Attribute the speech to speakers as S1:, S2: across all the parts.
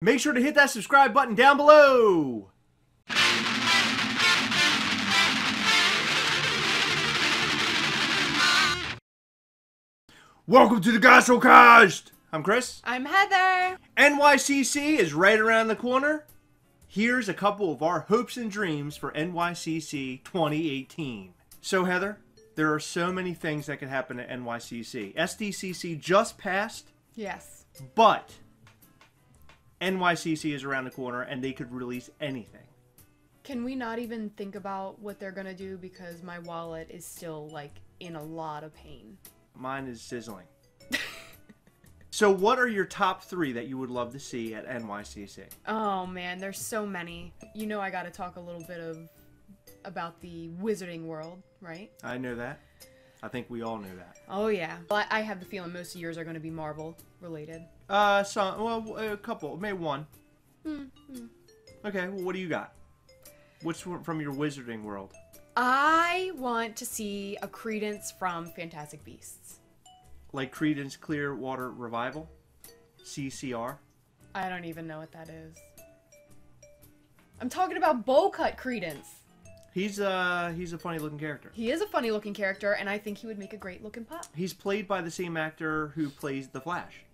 S1: Make sure to hit that subscribe button down below. Welcome to the Gastlecast! I'm Chris.
S2: I'm Heather.
S1: NYCC is right around the corner. Here's a couple of our hopes and dreams for NYCC 2018. So Heather, there are so many things that could happen at NYCC. SDCC just passed.
S2: Yes.
S1: But NYCC is around the corner and they could release anything.
S2: Can we not even think about what they're gonna do because my wallet is still like in a lot of pain?
S1: Mine is sizzling. So what are your top 3 that you would love to see at NYCC?
S2: Oh man, there's so many. You know I gotta talk a little bit about the wizarding world, right?
S1: I know that. I think we all know that.
S2: Oh yeah. Well, I have the feeling most of yours are gonna be Marvel related.
S1: A couple, maybe one. Okay, well, what do you got? What's from your wizarding world?
S2: I want to see a Credence from Fantastic Beasts.
S1: Like Creedence Clearwater Revival? CCR?
S2: I don't even know what that is. I'm talking about bowl cut Credence.
S1: He's a funny looking character.
S2: He is a funny looking character, and I think he would make a great looking pop.
S1: He's played by the same actor who plays the Flash.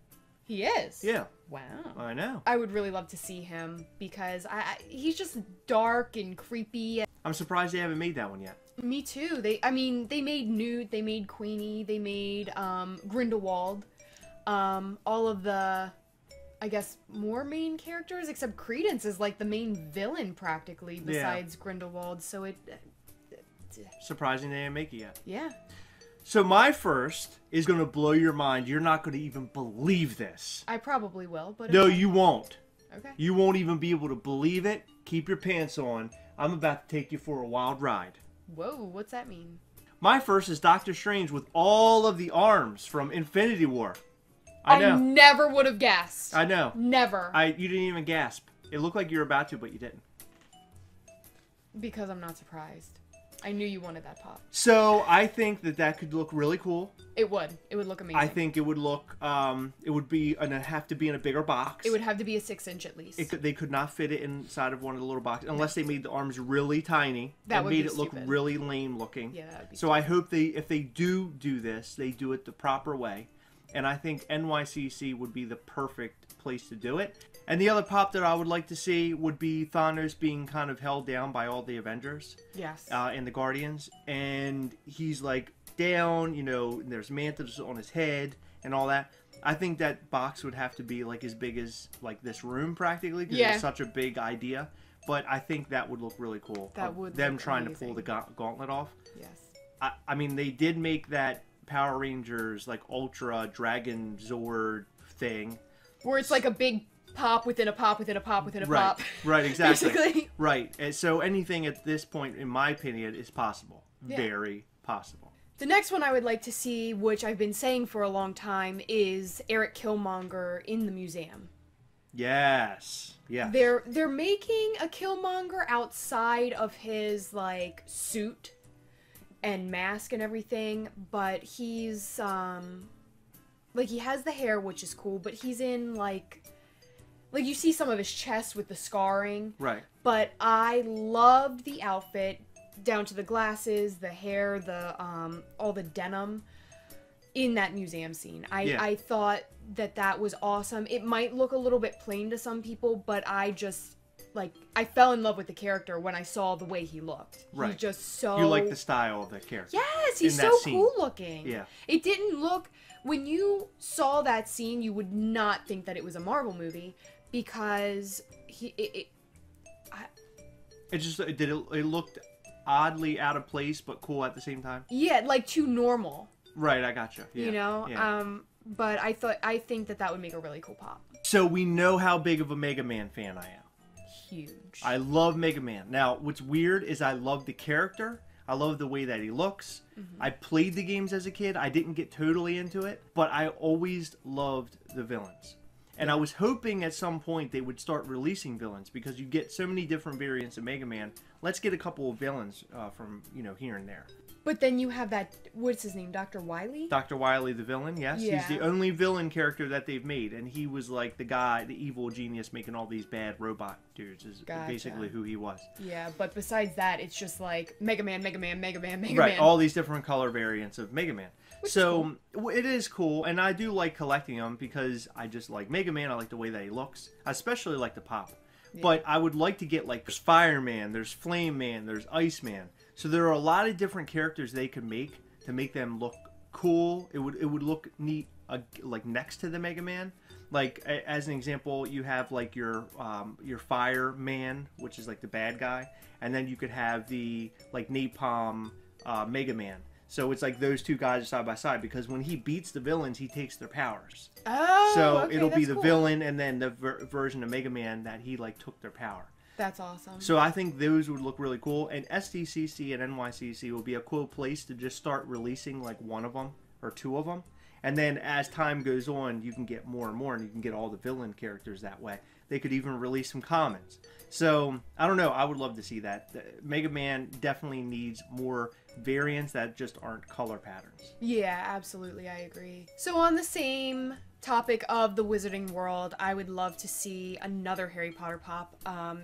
S2: He is?
S1: Yeah.
S2: Wow.
S1: I know.
S2: I would really love to see him because he's just dark and creepy.
S1: I'm surprised they haven't made that one yet.
S2: Me too. They made Newt, they made Queenie, they made Grindelwald. All of the, I guess, more main characters, except Credence is like the main villain practically besides Grindelwald. So
S1: Surprising they didn't make it yet.
S2: Yeah.
S1: So my first is going to blow your mind. You're not going to even believe this.
S2: I probably will, but...
S1: No, you won't.
S2: Okay.
S1: You won't even be able to believe it. Keep your pants on. I'm about to take you for a wild ride.
S2: Whoa, what's that mean?
S1: My first is Doctor Strange with all of the arms from Infinity War. I know.
S2: I never would have guessed.
S1: I know.
S2: Never.
S1: You didn't even gasp. It looked like you were about to, but you didn't.
S2: Because I'm not surprised. I knew you wanted that pop.
S1: So I think that could look really cool.
S2: It would. It would look amazing.
S1: I think it would look. It would be have to be in a bigger box.
S2: It would have to be a 6-inch at least.
S1: They could not fit it inside of one of the little boxes unless they made the arms really tiny.
S2: That would
S1: made
S2: be
S1: it look
S2: stupid.
S1: really lame looking.
S2: Yeah, that would be
S1: So
S2: stupid.
S1: I hope if they do this, they do it the proper way. And I think NYCC would be the perfect place to do it. And the other pop that I would like to see would be Thanos being kind of held down by all the Avengers.
S2: Yes.
S1: And the Guardians. And he's like down, and there's mantis on his head and all that. I think that box would have to be like as big as like this room practically because it's such a big idea. But I think that would look really cool.
S2: That would
S1: them
S2: look
S1: trying
S2: amazing.
S1: to pull the gauntlet off.
S2: Yes.
S1: I mean, they did make that Power Rangers like Ultra Dragon Zord thing.
S2: Where it's like a big pop within a pop within a pop within a pop.
S1: Right, exactly.
S2: Basically.
S1: Right. And so anything at this point, in my opinion, is possible.
S2: Yeah.
S1: Very possible.
S2: The next one I would like to see, which I've been saying for a long time, is Eric Killmonger in the museum.
S1: Yes. Yeah.
S2: They're making a Killmonger outside of his like suit and mask and everything, but he's like he has the hair, which is cool, but he's in like you see some of his chest with the scarring.
S1: Right.
S2: But I loved the outfit down to the glasses, the hair, the all the denim in that museum scene. I thought that was awesome. It might look a little bit plain to some people, but I just I fell in love with the character when I saw the way he looked.
S1: Right.
S2: He's just so...
S1: You like the style of the character.
S2: Yes, he's so cool looking.
S1: Yeah.
S2: It didn't look... When you saw that scene, you would not think that it was a Marvel movie because it
S1: looked oddly out of place but cool at the same time.
S2: Yeah, like too normal.
S1: Right, I gotcha. Yeah.
S2: You know?
S1: Yeah.
S2: But I think that would make a really cool pop.
S1: So we know how big of a Mega Man fan I am.
S2: Huge.
S1: I love Mega Man. Now, what's weird is I love the character. I love the way that he looks. I played the games as a kid. I didn't get totally into it, but I always loved the villains. And I was hoping at some point they would start releasing villains because you get so many different variants of Mega Man. Let's get a couple of villains from, here and there.
S2: But then you have that, what's his name, Dr. Wily?
S1: Dr. Wily, the villain, yes.
S2: Yeah.
S1: He's the only villain character that they've made. And he was like the guy, the evil genius making all these bad robot dudes is basically who he was.
S2: Yeah, but besides that, it's just like Mega Man, Mega Man, Mega Man, Mega Man.
S1: Right, all these different color variants of Mega Man.
S2: Which
S1: so it is cool, and I do like collecting them because I just like Mega Man. I like the way that he looks. I especially like the pop. Yeah. But I would like to get, like, there's Fireman, there's Flame Man, there's Iceman. So there are a lot of different characters they could make to make them look cool. It would look neat, like next to the Mega Man. Like as an example, you have like your Fireman, which is like the bad guy, and then you could have the like Napalm Mega Man. So it's like those two guys are side by side because when he beats the villains, he takes their powers.
S2: Oh,
S1: so
S2: okay,
S1: it'll be the
S2: cool.
S1: villain and then the version of Mega Man that he like took their power.
S2: That's awesome.
S1: So I think those would look really cool. And SDCC and NYCC will be a cool place to just start releasing like one of them or two of them. And then as time goes on, you can get more and more, and you can get all the villain characters that way. They could even release some commons. So I don't know. I would love to see that. Mega Man definitely needs more variants that just aren't color patterns.
S2: Yeah, absolutely. I agree. So on the same topic of the Wizarding World, I would love to see another Harry Potter pop.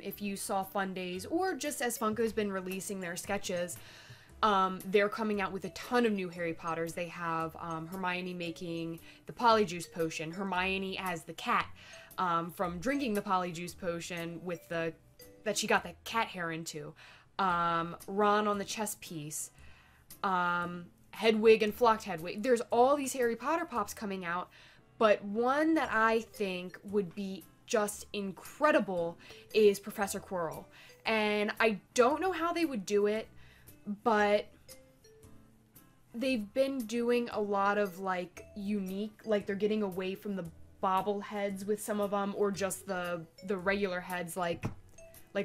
S2: If you saw Fun Days, or just as Funko's been releasing their sketches, they're coming out with a ton of new Harry Potters. They have Hermione making the Polyjuice potion, Hermione as the cat, from drinking the Polyjuice potion with that she got the cat hair into, Ron on the chess piece, Hedwig and Flocked Hedwig. There's all these Harry Potter pops coming out, but one that I think would be just incredible is Professor Quirrell. And I don't know how they would do it, but they've been doing a lot of like unique, like they're getting away from the bobbleheads with some of them, or just the regular heads, like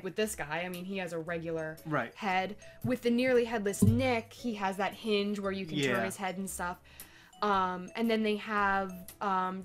S2: with this guy. I mean, he has a regular head. With the nearly headless Nick, he has that hinge where you can turn his head and stuff. And then they have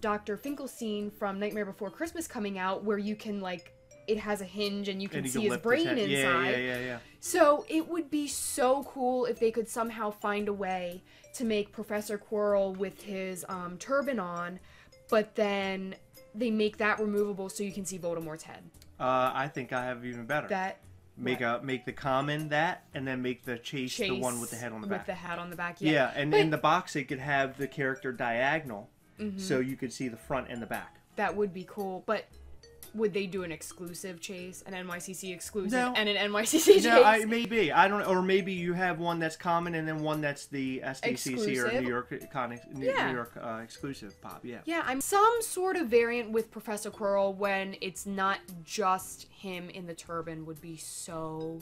S2: Dr. Finkelstein from Nightmare Before Christmas coming out, where you can like, it has a hinge and you can see his brain inside.
S1: Yeah.
S2: So it would be so cool if they could somehow find a way to make Professor Quirrell with his turban on, but then they make that removable so you can see Voldemort's head.
S1: I think I have even better. Make the common that, and then make the chase the one with the head on the back.
S2: With the hat on the back,
S1: yeah. And in the box, it could have the character diagonal, so you could see the front and the back.
S2: That would be cool, but would they do an exclusive chase, an NYCC exclusive, and an NYCC chase?
S1: No, maybe. I don't know. Or maybe you have one that's common and then one that's the SDCC
S2: exclusive?
S1: Or New York exclusive pop. Yeah.
S2: Yeah, I'm some sort of variant with Professor Quirrell when it's not just him in the turban would be so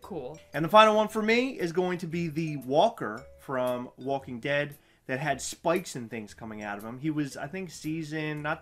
S2: cool.
S1: And the final one for me is going to be the Walker from Walking Dead that had spikes and things coming out of him. He was, I think, not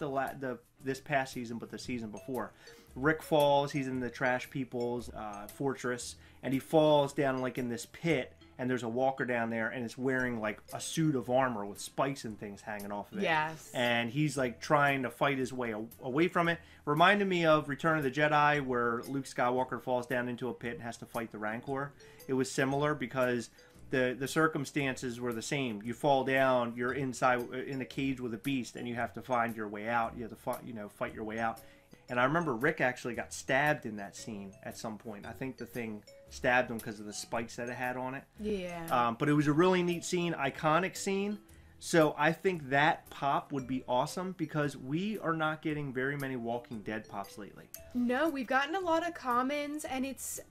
S1: this past season, but the season before. Rick falls. He's in the Trash People's fortress, and he falls down like in this pit. And there's a walker down there, and it's wearing like a suit of armor with spikes and things hanging off of it.
S2: Yes.
S1: And he's like trying to fight his way away from it. Reminded me of Return of the Jedi, where Luke Skywalker falls down into a pit and has to fight the Rancor. It was similar because the circumstances were the same. You fall down, you're inside in a cage with a beast, and you have to find your way out. You have to fight your way out. And I remember Rick actually got stabbed in that scene at some point. I think the thing stabbed him because of the spikes that it had on it.
S2: Yeah.
S1: But it was a really neat scene, iconic scene. So I think that pop would be awesome because we are not getting very many Walking Dead pops lately.
S2: No, we've gotten a lot of commons, and it's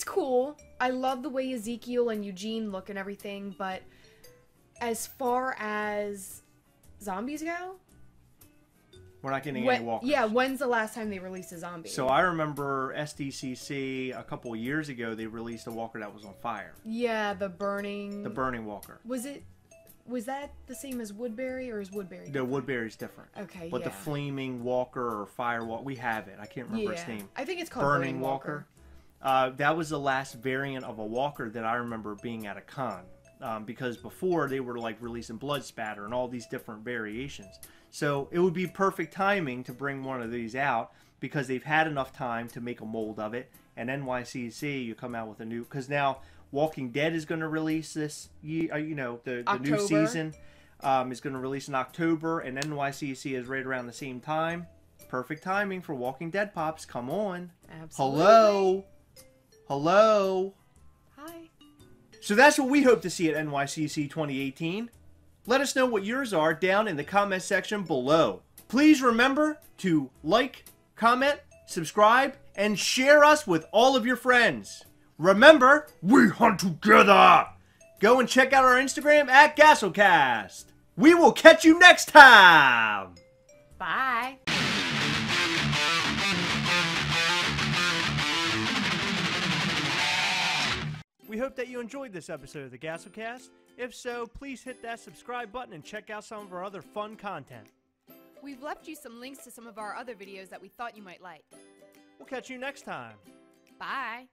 S2: cool. I love the way Ezekiel and Eugene look and everything, but as far as zombies go,
S1: we're not getting any walkers.
S2: Yeah, when's the last time they released a zombie?
S1: So I remember SDCC a couple of years ago, they released a walker that was on fire.
S2: Yeah, the burning walker. Was that the same as Woodbury, or is Woodbury different?
S1: No, Woodbury's different.
S2: Okay,
S1: But the flaming walker or fire walker, we have it. I can't remember its name.
S2: I think it's called
S1: Burning Walker. That was the last variant of a walker that I remember being at a con. Because before they were like releasing Blood Spatter and all these different variations. So it would be perfect timing to bring one of these out because they've had enough time to make a mold of it. And NYCC, you come out with a new... Because now Walking Dead is going to release this year. The new
S2: October.
S1: season is going to release in October, and NYCC is right around the same time. Perfect timing for Walking Dead Pops. Come on.
S2: Absolutely.
S1: Hello.
S2: Hi.
S1: So that's what we hope to see at NYCC 2018. Let us know what yours are down in the comment section below. Please remember to like, comment, subscribe, and share us with all of your friends. Remember, we hunt together. Go and check out our Instagram at Gastlecast. We will catch you next time.
S2: Bye.
S1: We hope that you enjoyed this episode of the Gastlecast. If so, please hit that subscribe button and check out some of our other fun content.
S2: We've left you some links to some of our other videos that we thought you might like.
S1: We'll catch you next time.
S2: Bye.